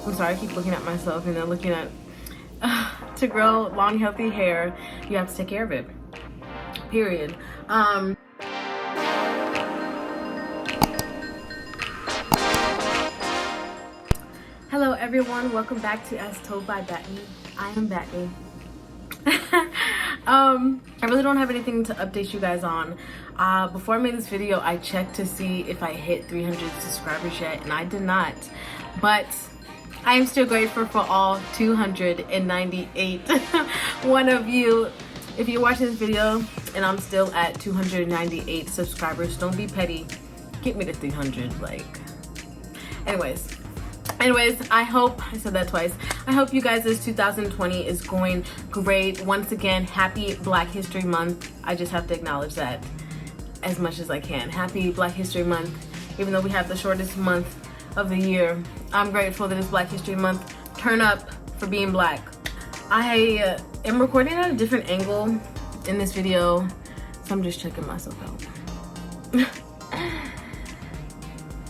I'm sorry, I keep looking at myself and then looking at to grow long healthy hair, you have to take care of it, period. Hello everyone, welcome back to As Told by Batney. I am Batney. I really don't have anything to update you guys on. Before I made this video, I checked to see if I hit 300 subscribers yet, and I did not. But I am still grateful for all 298 one of you. If you're watching this video and I'm still at 298 subscribers, don't be petty. Get me to 300, like. Anyways, I hope, I said that twice. I hope you guys' 2020 is going great. Once again, happy Black History Month. I just have to acknowledge that as much as I can. Happy Black History Month. Even though we have the shortest month of the year, I'm grateful that it's Black History Month. Turn up for being black. I am recording at a different angle in this video, so I'm just checking myself out.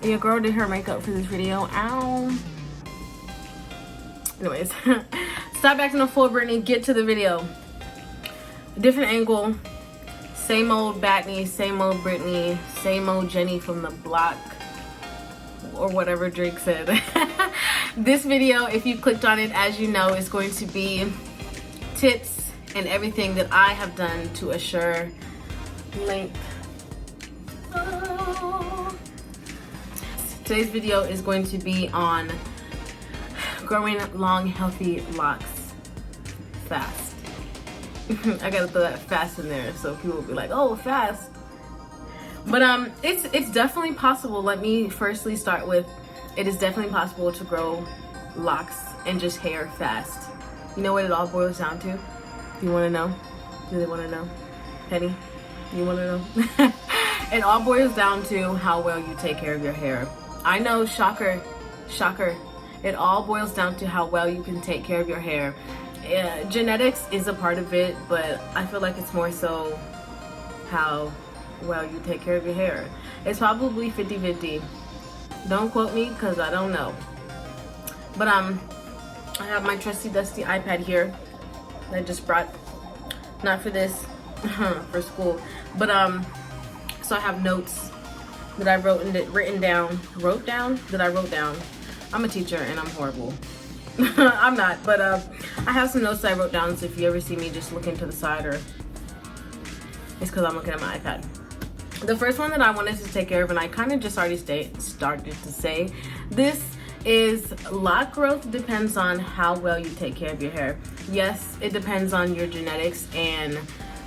Your girl did her makeup for this video. Ow. Anyways, stop acting a fool, Brittany. Get to the video. Different angle. Same old Batney, same old Brittany, same old Jenny from the block, or whatever Drake said. This video, if you clicked on it, as you know, is going to be tips and everything that I have done to assure length. Today's video is going to be on growing long, healthy locks fast. I gotta throw that fast in there so people will be like, oh, fast. But it's definitely possible. Let me firstly start with, it is definitely possible to grow locks and just hair fast. You know what it all boils down to? You wanna know? Do they wanna know? Penny, you wanna know? It all boils down to how well you take care of your hair. I know, shocker, shocker. It all boils down to how well you can take care of your hair. Genetics is a part of it, but I feel like it's more so how well you take care of your hair. It's probably 50-50. Don't quote me because I don't know. But I have my trusty dusty iPad here that I just brought, not for this, for school, but so I have notes that I wrote down. I'm a teacher and I'm horrible. I'm not, but I have some notes that I wrote down, so if you ever see me just looking to the side, or it's because I'm looking at my iPad. The first one that I wanted to take care of, and I kind of just already started to say, this is lock growth depends on how well you take care of your hair. Yes, it depends on your genetics and,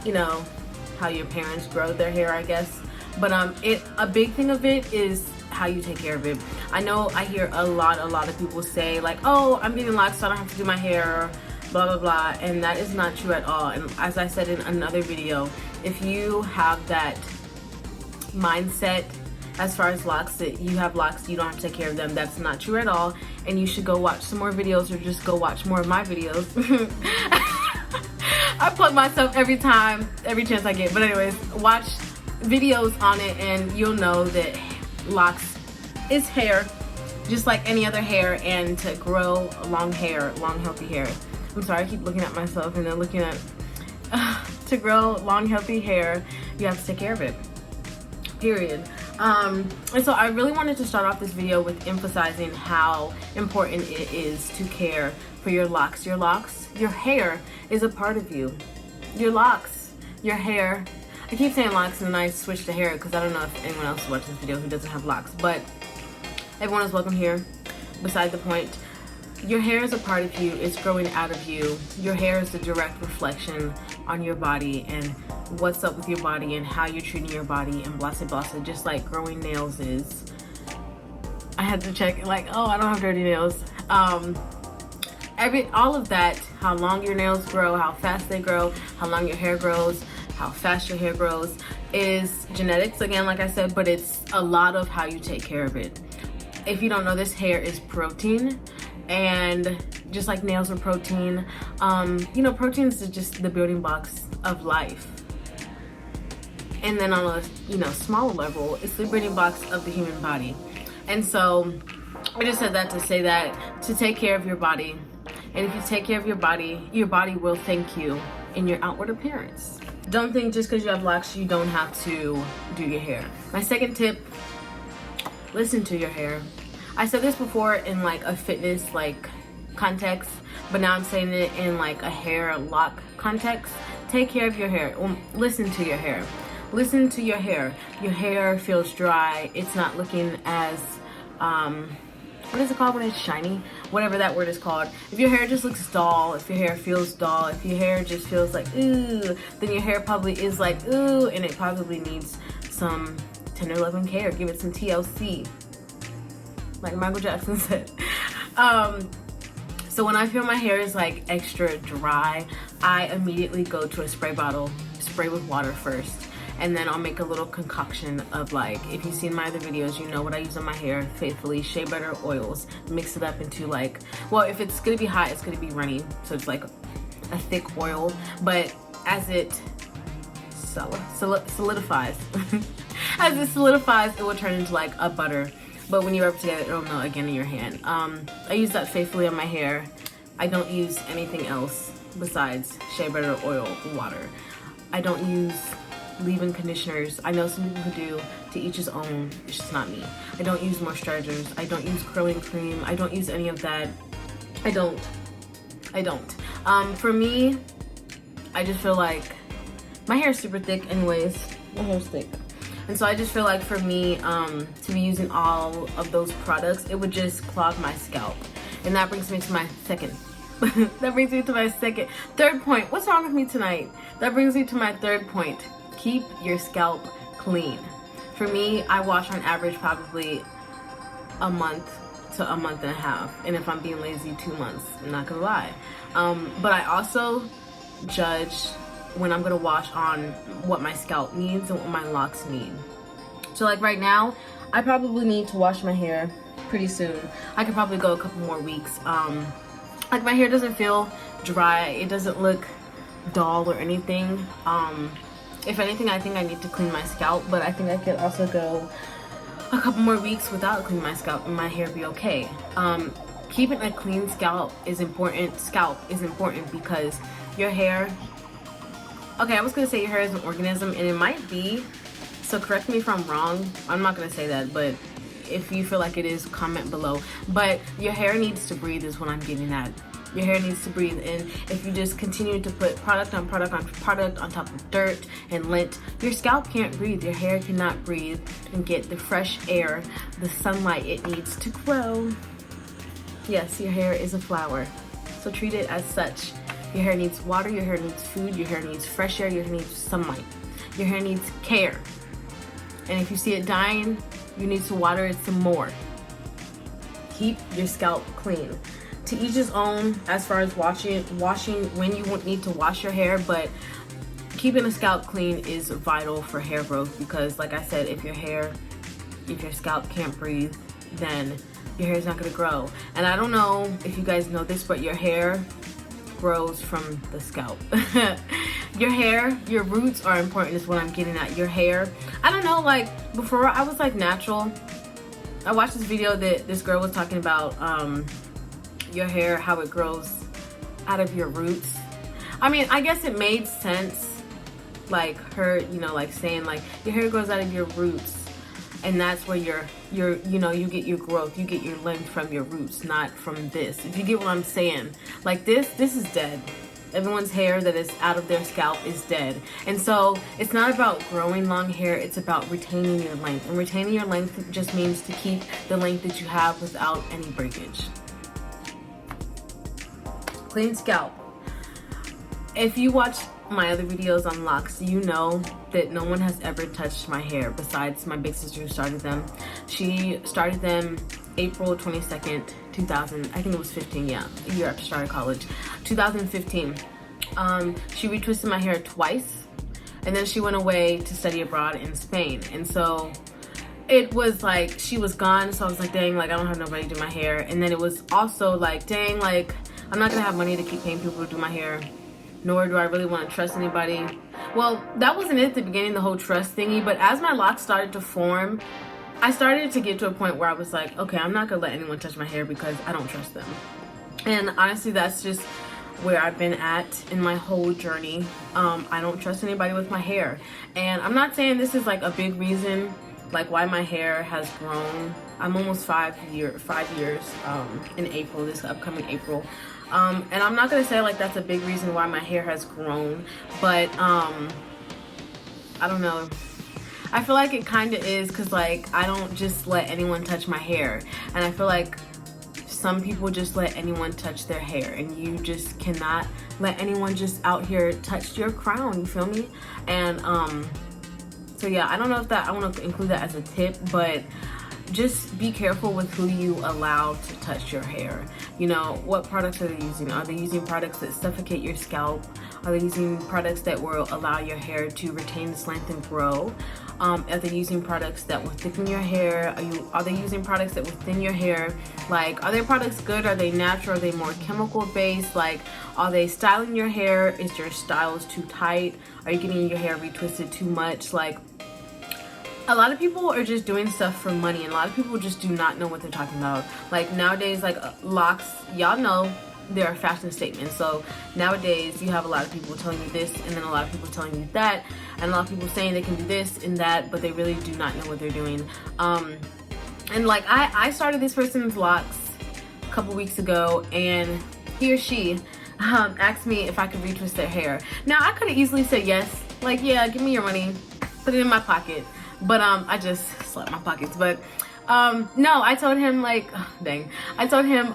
you know, how your parents grow their hair, I guess. But a big thing of it is how you take care of it. I know I hear a lot of people say like, oh, I'm getting locks so I don't have to do my hair, blah blah blah, and that is not true at all. And as I said in another video, if you have that mindset as far as locks, that you have locks, you don't have to take care of them, that's not true at all. And you should go watch some more videos, or just go watch more of my videos. I plug myself every chance I get, but anyways, watch videos on it and you'll know that locks is hair just like any other hair, and to grow long hair, long healthy hair, I'm sorry, I keep looking at myself and then looking at to grow long healthy hair, you have to take care of it, period. And so I really wanted to start off this video with emphasizing how important it is to care for your locks. Your hair is a part of you. Your locks, your hair, I keep saying locks and then I switch to hair because I don't know if anyone else watches this video who doesn't have locks, but everyone is welcome here. Beside the point, your hair is a part of you. It's growing out of you. Your hair is a direct reflection on your body and what's up with your body and how you're treating your body and blah blah blah, just like growing nails is. I had to check, like, oh, I don't have dirty nails. All of that, how long your nails grow, how fast they grow, how long your hair grows, how fast your hair grows, is genetics, again, like I said, but it's a lot of how you take care of it. If you don't know this, hair is protein, and just like nails are protein, you know, proteins are just the building blocks of life. And then on a, you know, smaller level, it's the building blocks of the human body. And so I just said that to say that to take care of your body. And if you take care of your body will thank you in your outward appearance. Don't think just because you have locks you don't have to do your hair. My second tip, listen to your hair. I said this before in like a fitness like context, but now I'm saying it in like a hair lock context. Take care of your hair. Listen to your hair. Listen to your hair. Your hair feels dry. It's not looking as what is it called when it's shiny? Whatever that word is called. If your hair just looks dull, if your hair feels dull, if your hair just feels like ooh, then your hair probably is like ooh, and it probably needs some tender loving care. Give it some TLC, like Michael Jackson said. So when I feel my hair is like extra dry, I immediately go to a spray bottle, spray with water first. And then I'll make a little concoction of like, if you've seen my other videos, you know what I use on my hair faithfully, shea butter oils. Mix it up into like, well, if it's gonna be hot, it's gonna be runny. So it's like a thick oil, but as it solidifies, as it solidifies, it will turn into like a butter. But when you rub it together, it'll melt again in your hand. I use that faithfully on my hair. I don't use anything else besides shea butter oil, water. I don't use leave-in conditioners. I know some people who do, to each his own. It's just not me. I don't use moisturizers. I don't use curling cream. I don't use any of that. I don't. For me, I just feel like my hair is super thick anyways. My hair's thick. And so I just feel like for me to be using all of those products, it would just clog my scalp. And that brings me to my second. Third point. What's wrong with me tonight? That brings me to my third point. Keep your scalp clean. For me, I wash on average probably a month to a month and a half. And if I'm being lazy, 2 months. I'm not gonna lie. But I also judge when I'm gonna wash on what my scalp needs and what my locks need. So like right now, I probably need to wash my hair pretty soon. I could probably go a couple more weeks. Like my hair doesn't feel dry. It doesn't look dull or anything. If anything, I think I need to clean my scalp, but I think I could also go a couple more weeks without cleaning my scalp and my hair be okay. Keeping a clean scalp is important because your hair, okay, I was gonna say your hair is an organism, and it might be, so correct me if I'm wrong. I'm not gonna say that, but if you feel like it is, comment below. But your hair needs to breathe is what I'm getting at. Your hair needs to breathe, and if you just continue to put product on product on product on top of dirt and lint, your scalp can't breathe. Your hair cannot breathe and get the fresh air, the sunlight it needs to grow. Yes, your hair is a flower, so treat it as such. Your hair needs water, your hair needs food, your hair needs fresh air, your hair needs sunlight. Your hair needs care. And if you see it dying, you need to water it some more. Keep your scalp clean. To each his own as far as washing when you need to wash your hair, but keeping a scalp clean is vital for hair growth, because like I said, if your scalp can't breathe, then your hair is not going to grow. And I don't know if you guys know this, but your hair grows from the scalp. Your hair, your roots are important is what I'm getting at. Your hair, I don't know, like before I was like natural. I watched this video that this girl was talking about your hair, how it grows out of your roots. I mean, I guess it made sense, like her, you know, like saying like your hair grows out of your roots, and that's where you know, you get your growth, you get your length from your roots, not from this. If you get what I'm saying, like this is dead. Everyone's hair that is out of their scalp is dead. And so it's not about growing long hair, it's about retaining your length. And retaining your length just means to keep the length that you have without any breakage. Clean scalp. If you watch my other videos on locks, you know that no one has ever touched my hair besides my big sister who started them. She started them April 22nd, 2000, I think it was 15, yeah, a year after starting college, 2015. She retwisted my hair twice, and then she went away to study abroad in Spain. And so it was like she was gone, so I was like, dang, like I don't have nobody to do my hair. And then it was also like, dang, like I'm not gonna have money to keep paying people to do my hair, nor do I really want to trust anybody. Well, that wasn't it at the beginning, the whole trust thingy, but as my locks started to form, I started to get to a point where I was like, okay, I'm not gonna let anyone touch my hair because I don't trust them. And honestly, that's just where I've been at in my whole journey. I don't trust anybody with my hair. And I'm not saying this is like a big reason like why my hair has grown. I'm almost 5 years in April, this upcoming April. And I'm not gonna say like that's a big reason why my hair has grown, but I don't know. I feel like it kind of is, because like I don't just let anyone touch my hair, and I feel like some people just let anyone touch their hair, and you just cannot let anyone just out here touch your crown, you feel me? And so yeah, I don't know if that I want to include that as a tip, but just be careful with who you allow to touch your hair. You know, what products are they using? Are they using products that suffocate your scalp? Are they using products that will allow your hair to retain its length and grow? Are they using products that will thicken your hair? Are they using products that will thin your hair? Like, are their products good? Are they natural? Are they more chemical based? Like, are they styling your hair? Is your styles too tight? Are you getting your hair retwisted too much? Like, a lot of people are just doing stuff for money, and a lot of people just do not know what they're talking about. Like nowadays, like locks, y'all know they're a fashion statement. So nowadays you have a lot of people telling you this, and then a lot of people telling you that, and a lot of people saying they can do this and that, but they really do not know what they're doing. And like I started this person's locks a couple weeks ago, and he or she asked me if I could retwist their hair. Now I could have easily said yes, like, yeah, give me your money, put it in my pocket. But I just slapped my pockets. But no, I told him, like, dang, I told him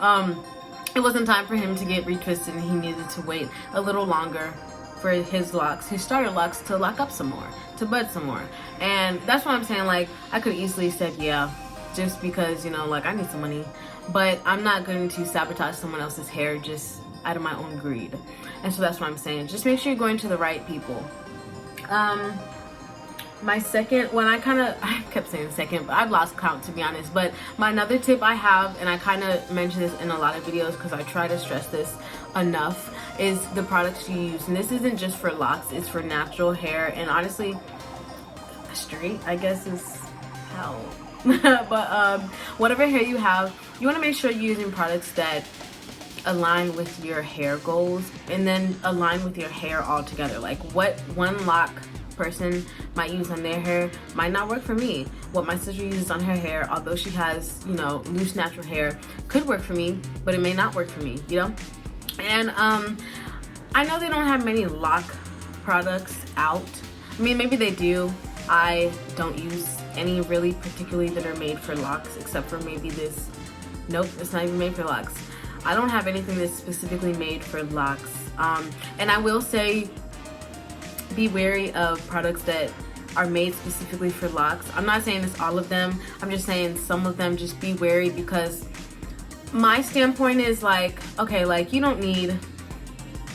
it wasn't time for him to get retwisted, and he needed to wait a little longer for his locks, his starter locks, to lock up some more, to bud some more. And that's what I'm saying. Like, I could easily said yeah, just because, you know, like, I need some money, but I'm not going to sabotage someone else's hair just out of my own greed. And so that's what I'm saying. Just make sure you're going to the right people. My second, I kept saying second, but I've lost count, to be honest. But my another tip I have, and I kind of mention this in a lot of videos because I try to stress this enough, is the products you use. And this isn't just for locks, it's for natural hair, and honestly, straight, I guess, is hell. But whatever hair you have, you want to make sure you're using products that align with your hair goals, and then align with your hair altogether. Like, what one lock person might use on their hair might not work for me. What my sister uses on her hair, although she has, you know, loose natural hair, could work for me, but it may not work for me, you know? And I know they don't have many lock products out. I mean, maybe they do. I don't use any really particularly that are made for locks, except for maybe this. Nope, it's not even made for locks. I don't have anything that's specifically made for locks. And I will say, be wary of products that are made specifically for locks. I'm not saying it's all of them. I'm just saying some of them. Just be wary, because my standpoint is like, okay, like, you don't need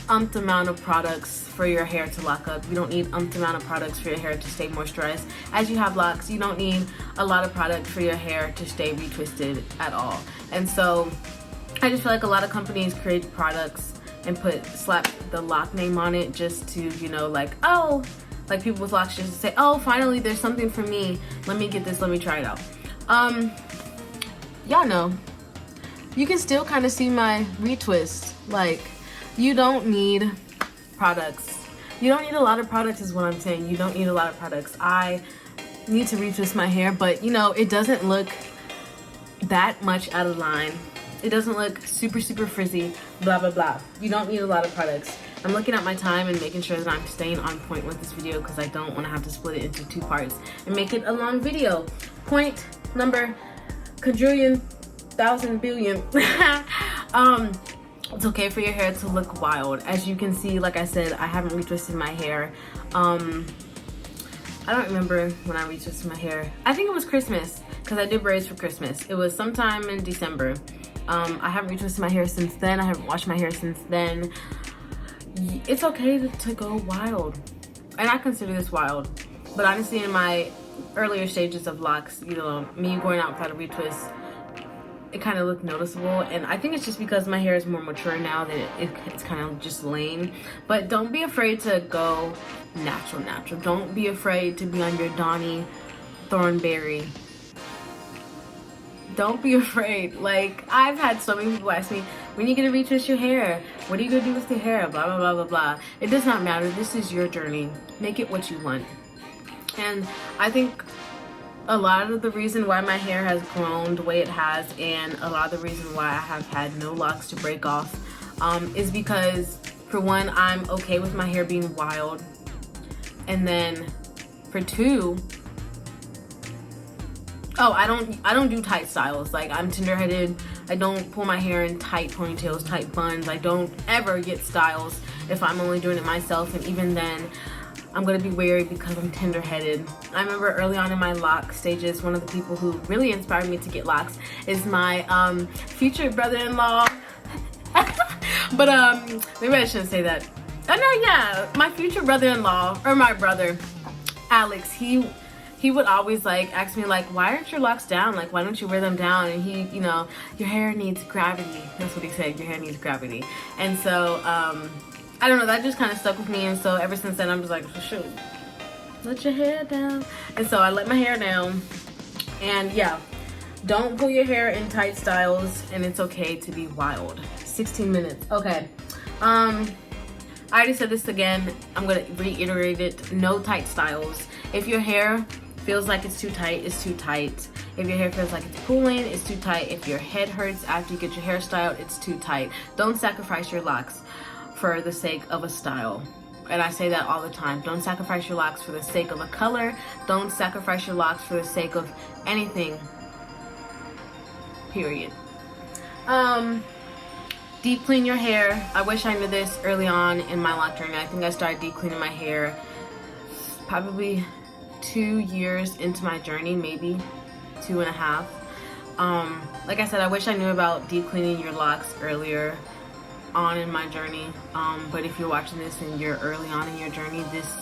amount of products for your hair to lock up. You don't need amount of products for your hair to stay moisturized. As you have locks, you don't need a lot of product for your hair to stay retwisted at all. And so I just feel like a lot of companies create products and slap the lock name on it just to, you know, like, oh, like people with locks just to say, oh, finally there's something for me, let me get this, let me try it out. Y'all know, you can still kind of see my retwist. Like, you don't need products. You don't need a lot of products is what I'm saying. You don't need a lot of products. I need to retwist my hair, but you know, it doesn't look that much out of line. It doesn't look super, super frizzy, blah, blah, blah. You don't need a lot of products. I'm looking at my time and making sure that I'm staying on point with this video, because I don't want to have to split it into 2 parts and make it a long video. Point number quadrillion, thousand, billion. It's okay for your hair to look wild. As you can see, like I said, I haven't retwisted my hair. I don't remember when I retwisted my hair. I think it was Christmas, because I did braids for Christmas. It was sometime in December. I haven't retwisted my hair since then. I haven't washed my hair since then. It's okay to go wild, and I consider this wild. But honestly, in my earlier stages of locks, you know, me going out without a retwist, it kind of looked noticeable. And I think it's just because my hair is more mature now that it's kind of just laying. But don't be afraid to go natural. Don't be afraid to be on your Donnie Thornberry don't be afraid. Like, I've had so many people ask me, when are you gonna retwist your hair? What are you gonna do with your hair? Blah, blah, blah, blah, blah. It does not matter. This is your journey. Make it what you want. And I think a lot of the reason why my hair has grown the way it has, and a lot of the reason why I have had no locks to break off, is because, for one, I'm okay with my hair being wild. And then for two, I don't do tight styles. Like, I'm tender-headed. I don't pull my hair in tight ponytails, tight buns. I don't ever get styles if I'm only doing it myself, and even then I'm gonna be wary because I'm tender-headed. I remember early on in my lock stages, one of the people who really inspired me to get locks is my future brother-in-law. But maybe I shouldn't say that. Oh no, yeah, my future brother-in-law, or my brother, Alex, he would always like ask me like, why aren't your locks down? Like, why don't you wear them down? And he, you know, your hair needs gravity. That's what he said, your hair needs gravity. And so, I don't know, that just kind of stuck with me. And so ever since then, I'm just like, shoot, let your hair down. And so I let my hair down. And yeah, don't pull your hair in tight styles, and it's okay to be wild. 16 minutes, okay. I already said this again, I'm gonna reiterate it, no tight styles. If your hair feels like it's too tight, it's too tight. If your hair feels like it's pulling, it's too tight. If your head hurts after you get your hair styled, it's too tight. Don't sacrifice your locks for the sake of a style. And I say that all the time. Don't sacrifice your locks for the sake of a color. Don't sacrifice your locks for the sake of anything. Period. Deep clean your hair. I wish I knew this early on in my lock journey. I think I started deep cleaning my hair probably 2 years into my journey, maybe 2.5. Like I said, I wish I knew about deep cleaning your locks earlier on in my journey. But if you're watching this and you're early on in your journey, this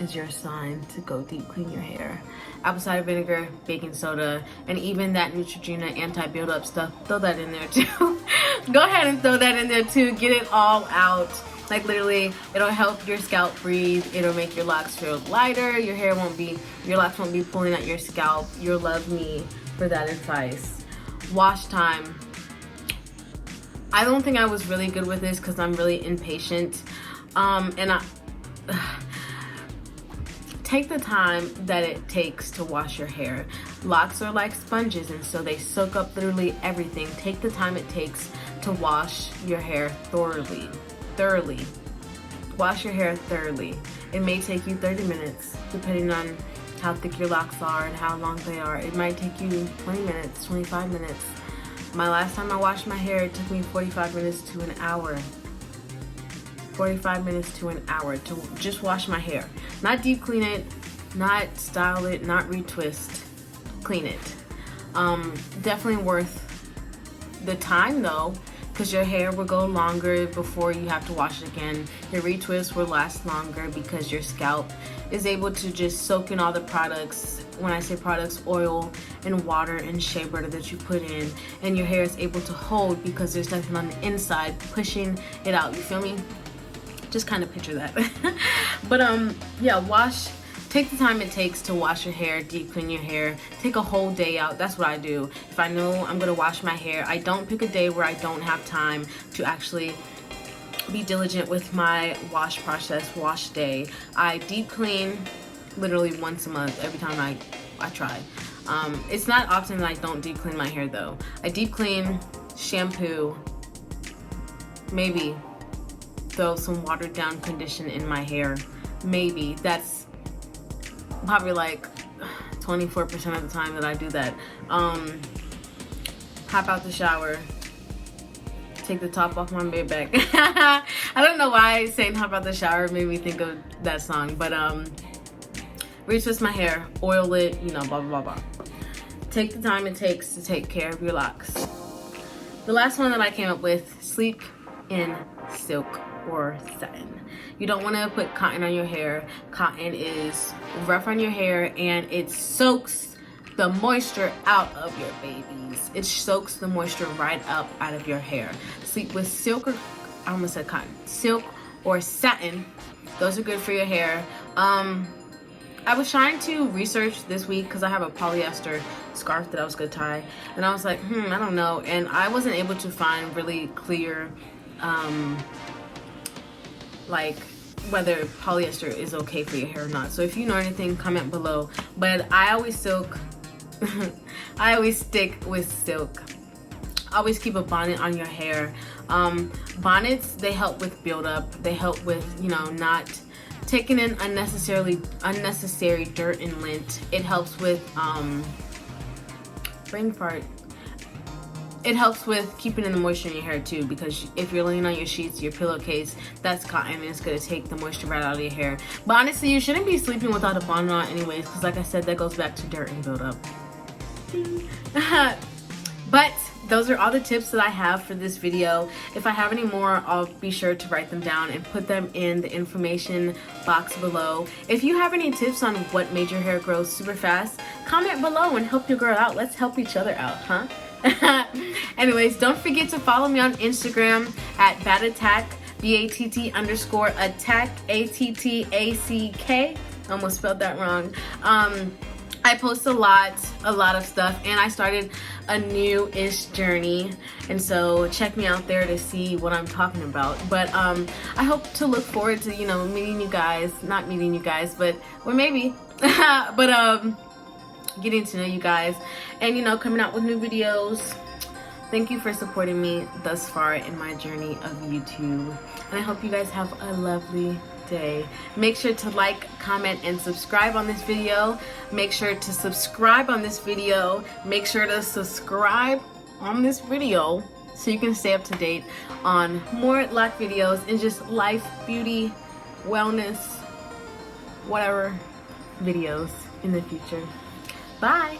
is your sign to go deep clean your hair. Apple cider vinegar, baking soda, and even that Neutrogena anti-buildup stuff, throw that in there too. Go ahead and throw that in there too. Get it all out. Like, literally, it'll help your scalp breathe. It'll make your locks feel lighter. Your locks won't be pulling at your scalp. You'll love me for that advice. Wash time. I don't think I was really good with this because I'm really impatient. Take the time that it takes to wash your hair. Locks are like sponges, and so they soak up literally everything. Take the time it takes to wash your hair thoroughly. Wash your hair thoroughly. It may take you 30 minutes, depending on how thick your locks are and how long they are. It might take you 20 minutes, 25 minutes. My last time I washed my hair, it took me 45 minutes to an hour. 45 minutes to an hour to just wash my hair. Not deep clean it, not style it, not retwist. Clean it. Definitely worth the time though, because your hair will go longer before you have to wash it again. Your retwist will last longer because your scalp is able to just soak in all the products. When I say products, oil and water and shea butter that you put in, and your hair is able to hold because there's nothing on the inside pushing it out. You feel me? Just kind of picture that. But yeah, take the time it takes to wash your hair, deep clean your hair. Take a whole day out. That's what I do. If I know I'm gonna wash my hair, I don't pick a day where I don't have time to actually be diligent with my wash process, wash day. I deep clean literally once a month, every time I try. It's not often that I don't deep clean my hair though. I deep clean, shampoo, maybe throw some watered down condition in my hair. Maybe. That's probably like 24% of the time that I do that. Hop out the shower, take the top off my bed back. I don't know why saying hop out the shower made me think of that song, but retwist my hair, oil it, you know, blah blah blah blah. Take the time it takes to take care of your locks. The last one that I came up with, sleep in silk or satin. You don't want to put cotton on your hair. Cotton is rough on your hair and it soaks the moisture out of your babies. It soaks the moisture right up out of your hair. Sleep with silk, or I almost said cotton. Silk or satin. Those are good for your hair. I was trying to research this week because I have a polyester scarf that I was gonna tie, and I was like, I don't know, and I wasn't able to find really clear, like whether polyester is okay for your hair or not. So if you know anything, comment below. But I always silk. I always stick with silk. Always keep a bonnet on your hair. Bonnets, they help with buildup. They help with, you know, not taking in unnecessary dirt and lint. It helps with brain fart. It helps with keeping in the moisture in your hair too, because if you're laying on your sheets, your pillowcase, that's cotton and it's gonna take the moisture right out of your hair. But honestly, you shouldn't be sleeping without a bonnet on anyways, because like I said, that goes back to dirt and buildup. But those are all the tips that I have for this video. If I have any more, I'll be sure to write them down and put them in the information box below. If you have any tips on what made your hair grow super fast, comment below and help your girl out. Let's help each other out, huh? Anyways, don't forget to follow me on Instagram at batattack, BATT_attack, ATTACK. Almost spelled that wrong. I post a lot of stuff, and I started a new-ish journey, and so check me out there to see what I'm talking about. But I hope to look forward to, you know, meeting you guys, not meeting you guys, but, or maybe, but getting to know you guys, and, you know, coming out with new videos. Thank you for supporting me thus far in my journey of YouTube, and I hope you guys have a lovely day. Make sure to like, comment, and subscribe on this video. Make sure to subscribe on this video. Make sure to subscribe on this video so you can stay up to date on more LOC videos and just life, beauty, wellness, whatever videos in the future. Bye.